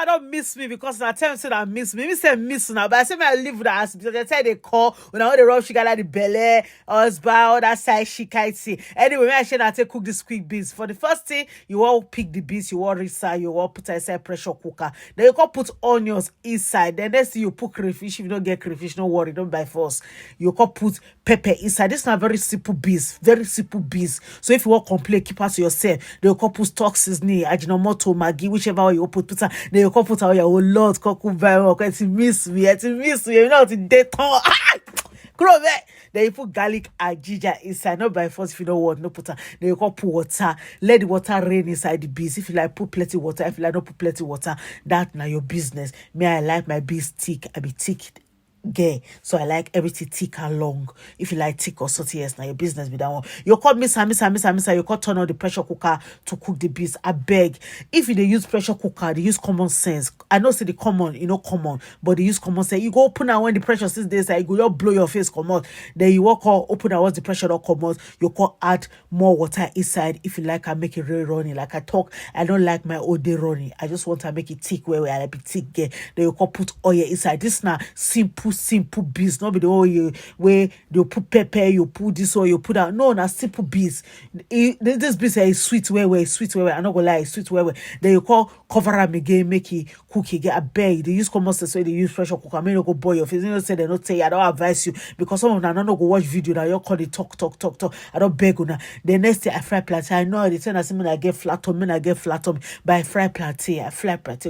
I don't miss me because I tell you say I miss me. Me say miss now, but I say I live with the house because they say they call when I want the rough sugar like the belly, husband, all that side she can't see. Anyway, me I share that I cook this quick beans. For the first thing, you want pick the beans, you want reside, you want put inside pressure cooker. Then you can put onions inside. Then next thing you put crayfish. If you don't get crayfish, don't worry, don't buy force. You can put pepper inside. This is not very simple beans, very simple beans. So if you want complain, keep out to yourself. Then you can put toxins, ajinomoto, maggi, whichever way you put. Then you can put out your lord, cook very well. It miss me, you know, it's daytime. Then you put garlic and ginger inside. Not by force if you don't want, no put. Then you can put water. Let the water rain inside the beans. If you like, put plenty water. If you like, not put plenty water. That now your business. Me, I like my beans thick. I be thick. Gay, so I like everything thick and long. If you like thick or salty, yes, now your business be that one. You call miss. You call turn on the pressure cooker to cook the beans. I beg. If they use pressure cooker, they use common sense. I know say the common, common, but they use common sense. You go open and when the pressure 6 days, you go just blow your face, come out. Then you walk out, open and once the pressure don't come out, you call add more water inside. If you like, I make it really runny. Like I talk, I don't like my old day runny. I just want to make it thick where I be thick. Then you call put oil inside. This now simple beans, not be the oil where you put pepper, you put this or you put that. No, na simple beans. This beans is sweet where I'm not gonna lie, sweet where. Then you call cover them again, make it cook again. I beg. They use common sense, so they use pressure cooker. I mean, you go boil your face. You know, say they not say I don't advise you because some of them not go watch video that you call it talk. I don't beg you now. The next day I fry plantain. I know the time I say I get flat on, I get flat on. But I fry plantain.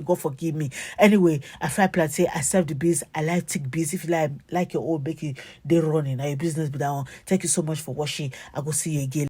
God forgive me. Anyway, I fry plantain. I serve the beans. I like thick beans. If you like your old baking, they running. Now your business be down. Thank you so much for watching. I go see you again.